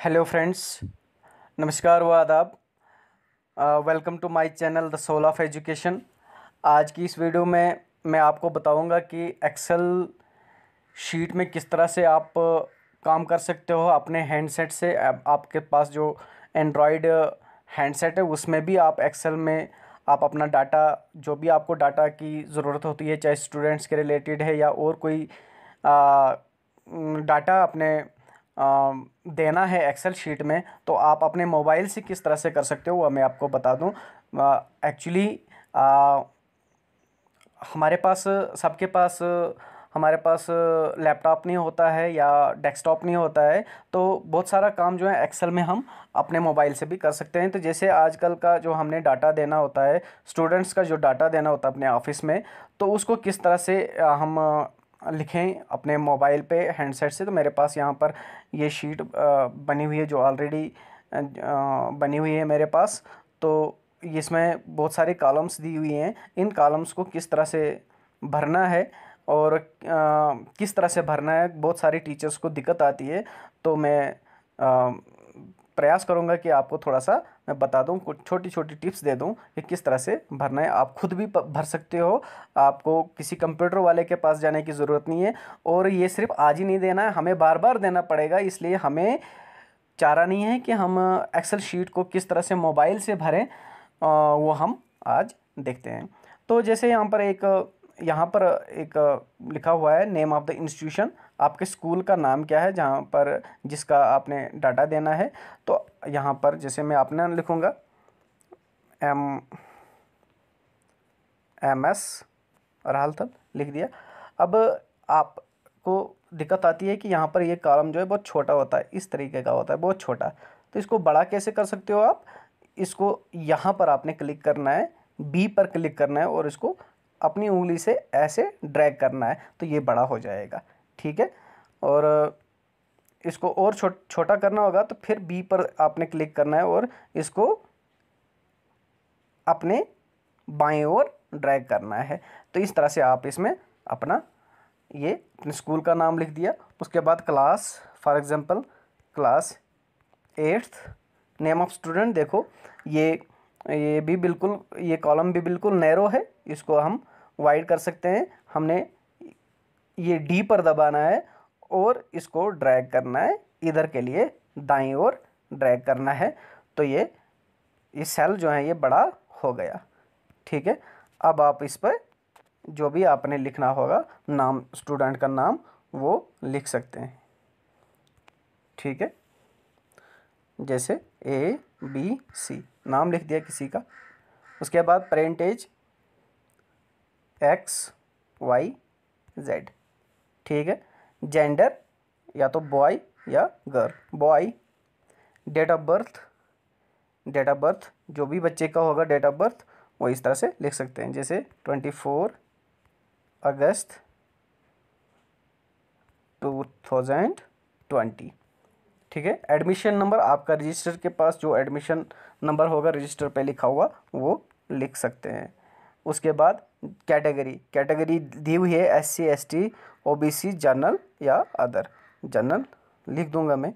Hello friends, नमस्कार व आदाब। Welcome to my channel the soul of education. आज की इस वीडियो में मैं आपको बताऊंगा कि एक्सेल शीट में किस तरह से आप काम कर सकते हो अपने हैंडसेट से। आपके पास जो एंड्रॉयड हैंडसेट है उसमें भी आप एक्सेल में आप अपना डाटा, जो भी आपको डाटा की ज़रूरत होती है, चाहे स्टूडेंट्स के रिलेटेड है या और कोई डाटा अपने देना है एक्सेल शीट में, तो आप अपने मोबाइल से किस तरह से कर सकते हो वो मैं आपको बता दूं। एक्चुअली हमारे पास, सबके पास, हमारे पास लैपटॉप नहीं होता है या डेस्कटॉप नहीं होता है, तो बहुत सारा काम जो है एक्सेल में हम अपने मोबाइल से भी कर सकते हैं। तो जैसे आजकल का जो हमने डाटा देना होता है, स्टूडेंट्स का जो डाटा देना होता है अपने ऑफिस में, तो उसको किस तरह से हम लिखें अपने मोबाइल पे हैंडसेट से। तो मेरे पास यहाँ पर ये शीट बनी हुई है जो ऑलरेडी बनी हुई है मेरे पास। तो इसमें बहुत सारे कॉलम्स दी हुई हैं। इन कॉलम्स को किस तरह से भरना है और किस तरह से भरना है, बहुत सारी टीचर्स को दिक्कत आती है। तो मैं प्रयास करूंगा कि आपको थोड़ा सा मैं बता दूं, कुछ छोटी छोटी टिप्स दे दूं कि किस तरह से भरना है। आप खुद भी भर सकते हो, आपको किसी कंप्यूटर वाले के पास जाने की ज़रूरत नहीं है। और ये सिर्फ आज ही नहीं देना है, हमें बार बार देना पड़ेगा। इसलिए हमें चारा नहीं है कि हम एक्सेल शीट को किस तरह से मोबाइल से भरें, वो हम आज देखते हैं। तो जैसे यहाँ पर एक लिखा हुआ है नेम ऑफ़ द इंस्टीट्यूशन। आपके स्कूल का नाम क्या है जहाँ पर जिसका आपने डाटा देना है। तो यहाँ पर जैसे मैं अपना लिखूँगा MS राहल लिख दिया। अब आपको दिक्कत आती है कि यहाँ पर ये कॉलम जो है बहुत छोटा होता है, इस तरीके का होता है, बहुत छोटा। तो इसको बड़ा कैसे कर सकते हो आप? इसको यहाँ पर आपने क्लिक करना है, बी पर क्लिक करना है और इसको अपनी उंगली से ऐसे ड्रैग करना है, तो ये बड़ा हो जाएगा। ठीक है। और इसको और छोटा करना होगा तो फिर बी पर आपने क्लिक करना है और इसको अपने बाएं ओर ड्रैग करना है। तो इस तरह से आप इसमें अपना ये अपने स्कूल का नाम लिख दिया। उसके बाद class, for example class 8th, name of student. देखो ये भी बिल्कुल, ये कॉलम भी बिल्कुल नैरो है, इसको हम वाइड कर सकते हैं। हमने ये डी पर दबाना है और इसको ड्रैग करना है इधर के लिए, दाईं ओर ड्रैग करना है। तो ये सेल जो है ये बड़ा हो गया। ठीक है। अब आप इस पर जो भी आपने लिखना होगा, नाम, स्टूडेंट का नाम, वो लिख सकते हैं। ठीक है। जैसे ABC नाम लिख दिया किसी का। उसके बाद पेरेंटेज XYZ। ठीक है। जेंडर या तो बॉय या girl, boy. Date of birth जो भी बच्चे का होगा डेट ऑफ बर्थ, वो इस तरह से लिख सकते हैं। जैसे 24 अगस्त 2020। ठीक है। एडमिशन नंबर, आपका रजिस्टर के पास जो एडमिशन नंबर होगा रजिस्टर पे लिखा हुआ, वो लिख सकते हैं। उसके बाद कैटेगरी दी हुई है SC ST OBC जनरल या अदर। जनरल लिख दूंगा मैं।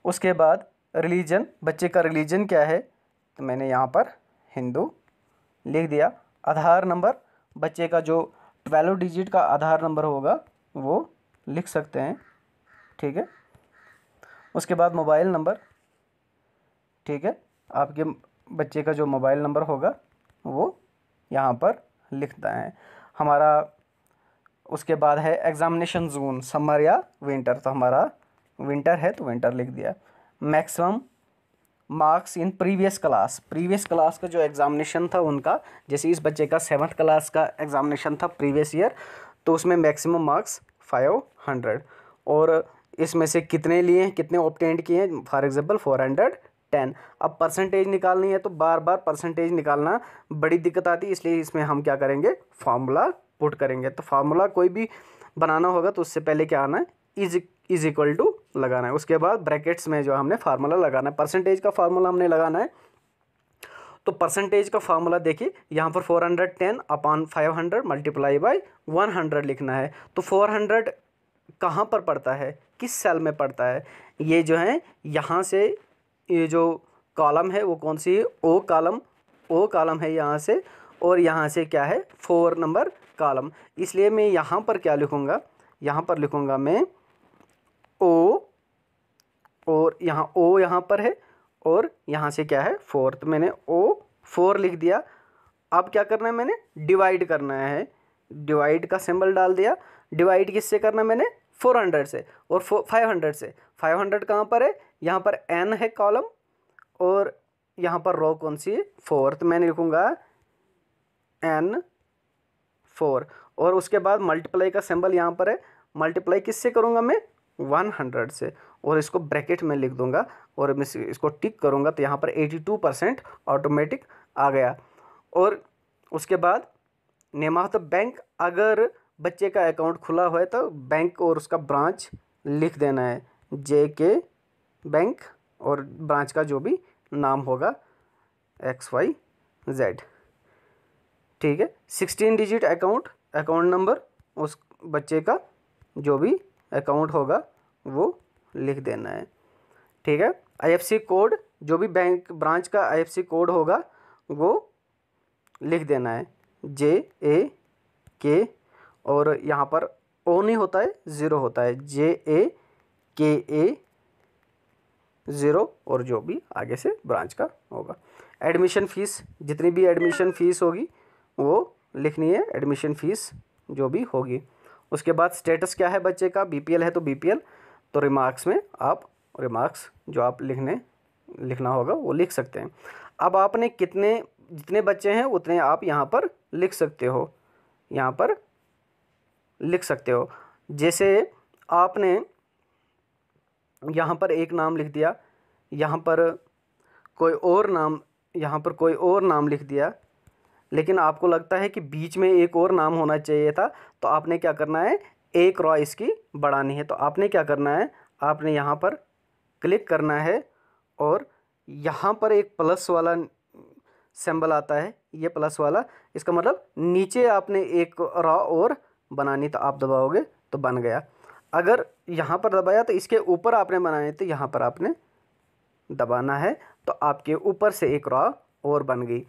उसके बाद रिलीजन, बच्चे का रिलीजन क्या है, तो मैंने यहाँ पर हिंदू लिख दिया। आधार नंबर, बच्चे का जो 12 डिजिट का आधार नंबर होगा वो लिख सकते हैं। ठीक है। उसके बाद मोबाइल नंबर। ठीक है। आपके बच्चे का जो मोबाइल नंबर होगा वो यहाँ पर लिखना है हमारा। उसके बाद है एग्ज़ामिनेशन जोन, समर या विंटर। तो हमारा विंटर है तो विंटर लिख दिया। Maximum marks in previous class का जो एग्ज़ामिनेशन था उनका, जैसे इस बच्चे का 7th क्लास का एग्ज़ामिनेशन था प्रीवियस ईयर, तो उसमें मैक्सिमम मार्क्स 500। और इसमें से कितने लिए, कितने ऑब्टेंड किए हैं, फॉर एग्जांपल 410। अब परसेंटेज निकालनी है तो बार बार परसेंटेज निकालना बड़ी दिक्कत आती है, इसलिए इसमें हम क्या करेंगे, फार्मूला पुट करेंगे। तो फार्मूला कोई भी बनाना होगा तो उससे पहले क्या आना है, इज इक्वल टू लगाना है। उसके बाद ब्रैकेट्स में जो हमने फार्मूला लगाना है, परसेंटेज का फार्मूला हमने लगाना है। तो परसेंटेज का फार्मूला देखिए, यहाँ पर 410 अपॉन 500 मल्टीप्लाई बाय 100 लिखना है। तो 400 कहाँ पर पड़ता है, किस सेल में पड़ता है, ये जो है यहाँ से ये जो कॉलम है वो कौन सी है, ओ कॉलम है यहाँ से, और यहाँ से क्या है 4 नंबर कॉलम। इसलिए मैं यहाँ पर क्या लिखूँगा, यहाँ पर लिखूँगा मैं ओ, और यहाँ ओ यहाँ पर है और यहाँ से क्या है 4, तो मैंने ओ 4 लिख दिया। अब क्या करना है, मैंने डिवाइड करना है, डिवाइड का सिंबल डाल दिया। डिवाइड किससे करना है मैंने, 400 से और 500 से। 500 कहाँ पर है, यहाँ पर n है कॉलम और यहाँ पर रो कौन सी है 4, तो मैंने लिखूँगा n4 और उसके बाद मल्टीप्लाई का सिंबल यहाँ पर है। मल्टीप्लाई किससे करूँगा मैं, 100 से, और इसको ब्रैकेट में लिख दूंगा और मैं इसको टिक करूँगा तो यहाँ पर 82% ऑटोमेटिक आ गया। और उसके बाद नेम ऑफ द बैंक, अगर बच्चे का अकाउंट खुला हुआ है तो बैंक और उसका ब्रांच लिख देना है, JK बैंक, और ब्रांच का जो भी नाम होगा XYZ, ठीक है। 16 डिजिट अकाउंट नंबर, उस बच्चे का जो भी अकाउंट होगा वो लिख देना है, ठीक है। IFSC कोड, जो भी बैंक ब्रांच का IFSC कोड होगा वो लिख देना है, JAK, और यहाँ पर O नहीं होता है, 0 होता है, JAKA 0, और जो भी आगे से ब्रांच का होगा। एडमिशन फ़ीस, जितनी भी एडमिशन फ़ीस होगी वो लिखनी है, एडमिशन फ़ीस जो भी होगी। उसके बाद स्टेटस क्या है बच्चे का, BPL है तो BPL, तो रिमार्क्स में आप रिमार्क्स जो आप लिखना होगा वो लिख सकते हैं। अब आपने जितने बच्चे हैं उतने आप यहाँ पर लिख सकते हो, यहाँ पर लिख सकते हो। जैसे आपने यहाँ पर एक नाम लिख दिया, यहाँ पर कोई और नाम लिख दिया, लेकिन आपको लगता है कि बीच में एक और नाम होना चाहिए था, तो आपने क्या करना है, एक रॉ इसकी बढ़ानी है। तो आपने क्या करना है, आपने यहाँ पर क्लिक करना है और यहाँ पर एक प्लस वाला सिंबल आता है, ये प्लस वाला, इसका मतलब नीचे आपने एक रॉ और बनानी, तो आप दबाओगे तो बन गया। अगर यहाँ पर दबाया तो इसके ऊपर आपने बनाने, तो यहाँ पर आपने दबाना है तो आपके ऊपर से एक रॉ और बन गई।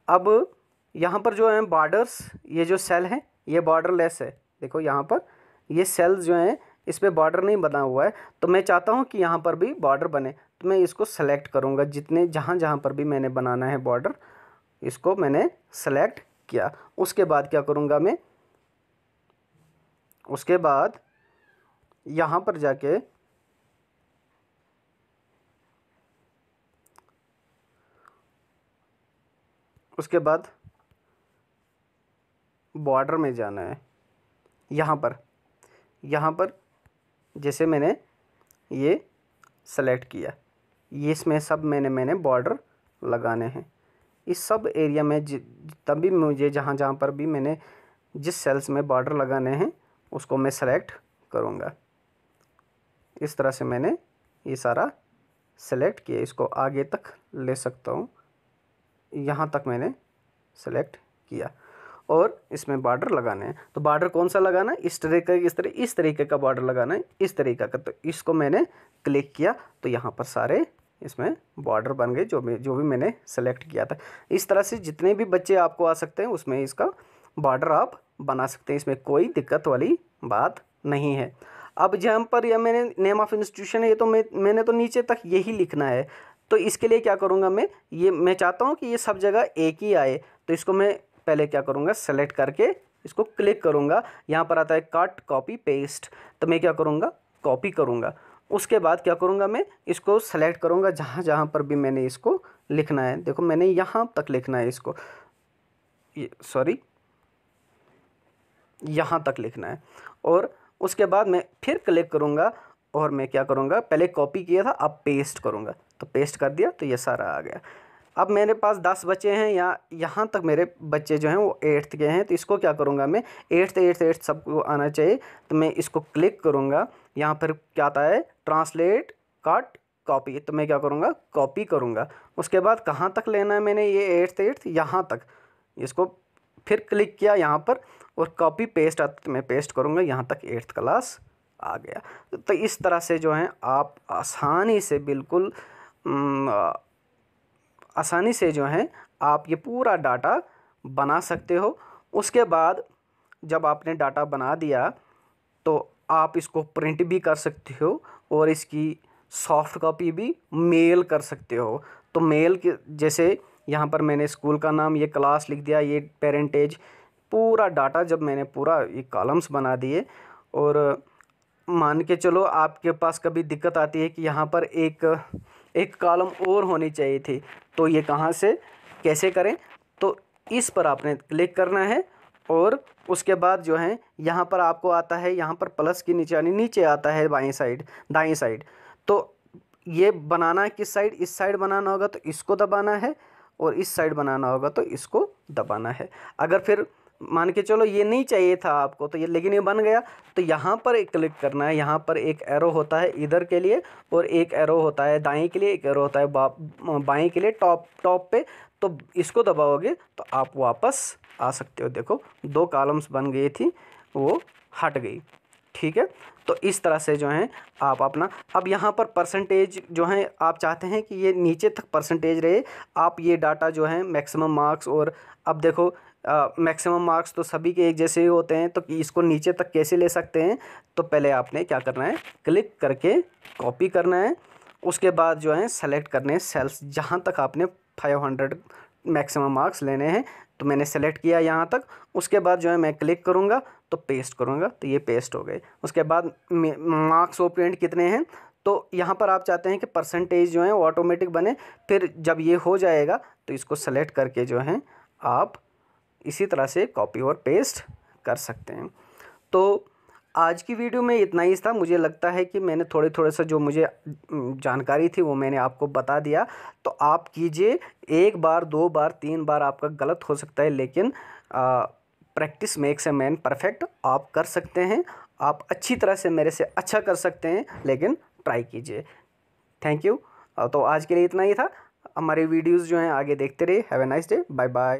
अब यहाँ पर जो है बॉर्डर्स, ये जो सेल हैं ये बॉर्डरलेस है, देखो यहाँ पर ये सेल्स जो हैं इस पर बॉर्डर नहीं बना हुआ है, तो मैं चाहता हूँ कि यहाँ पर भी बॉर्डर बने, तो मैं इसको सेलेक्ट करूँगा, जहाँ पर भी मैंने बनाना है बॉर्डर, इसको मैंने सेलेक्ट किया। उसके बाद क्या करूँगा मैं, उसके बाद यहाँ पर जाके उसके बाद बॉर्डर में जाना है। यहाँ पर जैसे मैंने ये सेलेक्ट किया, ये इसमें सब मैंने बॉर्डर लगाने हैं। इस सब एरिया में तभी मुझे जहाँ पर भी मैंने जिस सेल्स में बॉर्डर लगाने हैं उसको मैं सेलेक्ट करूँगा। इस तरह से मैंने ये सारा सेलेक्ट किया, इसको आगे तक ले सकता हूँ, यहाँ तक मैंने सेलेक्ट किया और इसमें बॉर्डर लगाने हैं। तो बॉर्डर कौन सा लगाना है, इस तरीके का बॉर्डर लगाना है, इस तरीके का। तो इसको मैंने क्लिक किया तो यहाँ पर सारे इसमें बॉर्डर बन गए जो भी मैंने सेलेक्ट किया था। इस तरह से जितने भी बच्चे आपको आ सकते हैं उसमें इसका बॉर्डर आप बना सकते हैं, इसमें कोई दिक्कत वाली बात नहीं है। अब जहाँ पर यह मैंने नेम ऑफ़ इंस्टीट्यूशन है, ये तो मैंने तो नीचे तक यही लिखना है। तो इसके लिए क्या करूँगा मैं चाहता हूँ कि ये सब जगह एक ही आए, तो इसको मैं पहले क्या करूँगा, सेलेक्ट करके इसको क्लिक करूँगा। यहाँ पर आता है कट कॉपी पेस्ट, तो मैं क्या करूँगा, कॉपी करूँगा। उसके बाद क्या करूँगा, मैं इसको सेलेक्ट करूँगा जहाँ पर भी मैंने इसको लिखना है। देखो मैंने यहाँ तक लिखना है इसको, यहाँ तक लिखना है। और उसके बाद मैं फिर क्लिक करूँगा और मैं क्या करूँगा, पहले कॉपी किया था अब पेस्ट करूँगा, तो पेस्ट कर दिया तो ये सारा आ गया। अब मेरे पास 10 बच्चे हैं, यहाँ तक मेरे बच्चे जो हैं वो 8th के हैं, तो इसको क्या करूँगा मैं, 8th सबको आना चाहिए, तो मैं इसको क्लिक करूँगा। यहाँ पर क्या आता है, ट्रांसलेट कट कॉपी, तो मैं क्या करूँगा, कॉपी करूँगा। उसके बाद कहाँ तक लेना है मैंने, ये 8th यहाँ तक, इसको फिर क्लिक किया यहाँ पर और कॉपी पेस्ट आता, तो मैं पेस्ट करूँगा यहाँ तक 8th क्लास आ गया। तो इस तरह से जो है आप आसानी से, बिल्कुल आसानी से जो है आप ये पूरा डाटा बना सकते हो। उसके बाद जब आपने डाटा बना दिया तो आप इसको प्रिंट भी कर सकते हो और इसकी सॉफ्ट कॉपी भी मेल कर सकते हो। तो मेल के जैसे यहाँ पर मैंने स्कूल का नाम, ये क्लास लिख दिया, ये पेरेंटेज, पूरा डाटा जब मैंने पूरा ये कॉलम्स बना दिए। और मान के चलो आपके पास कभी दिक्कत आती है कि यहाँ पर एक कॉलम और होनी चाहिए थी, तो ये कहाँ से कैसे करें? तो इस पर आपने क्लिक करना है और उसके बाद जो है यहाँ पर आपको आता है, यहाँ पर प्लस की निशानी नीचे आता है बाईं साइड, दाईं साइड। तो ये बनाना है किस साइड? इस साइड बनाना होगा तो इसको दबाना है, और इस साइड बनाना होगा तो इसको दबाना है। अगर फिर मान के चलो ये नहीं चाहिए था आपको, तो ये लेकिन ये बन गया, तो यहाँ पर एक क्लिक करना है। यहाँ पर एक एरो होता है इधर के लिए और एक एरो होता है दाएं के लिए, एक एरो होता है बाएं के लिए टॉप पे। तो इसको दबाओगे तो आप वापस आ सकते हो। देखो 2 कॉलम्स बन गई थी, वो हट गई। ठीक है, तो इस तरह से जो है आप अपना, अब यहाँ पर परसेंटेज जो है आप चाहते हैं कि ये नीचे तक परसेंटेज रहे। आप ये डाटा जो है मैक्सिमम मार्क्स, और अब देखो मैक्सिमम मार्क्स तो सभी के एक जैसे ही होते हैं, तो इसको नीचे तक कैसे ले सकते हैं? तो पहले आपने क्या करना है, क्लिक करके कॉपी करना है। उसके बाद जो है सेलेक्ट करने हैं सेल्स, जहाँ तक आपने 500 मैक्सिमम मार्क्स लेने हैं। तो मैंने सेलेक्ट किया यहाँ तक। उसके बाद जो है मैं क्लिक करूँगा तो पेस्ट करूँगा, तो ये पेस्ट हो गए। उसके बाद मार्क्स ऑपरेंड कितने हैं, तो यहाँ पर आप चाहते हैं कि परसेंटेज जो है वो ऑटोमेटिक बने। फिर जब ये हो जाएगा तो इसको सेलेक्ट करके जो है आप इसी तरह से कॉपी और पेस्ट कर सकते हैं। तो आज की वीडियो में इतना ही था। मुझे लगता है कि मैंने थोड़े से जो मुझे जानकारी थी वो मैंने आपको बता दिया। तो आप कीजिए, 1 बार 2 बार 3 बार आपका गलत हो सकता है, लेकिन practice makes a man perfect. आप कर सकते हैं, आप अच्छी तरह से मेरे से अच्छा कर सकते हैं, लेकिन ट्राई कीजिए। Thank you. तो आज के लिए इतना ही था। हमारे वीडियोज़ जो हैं आगे देखते रहिए। Have a nice day. Bye bye.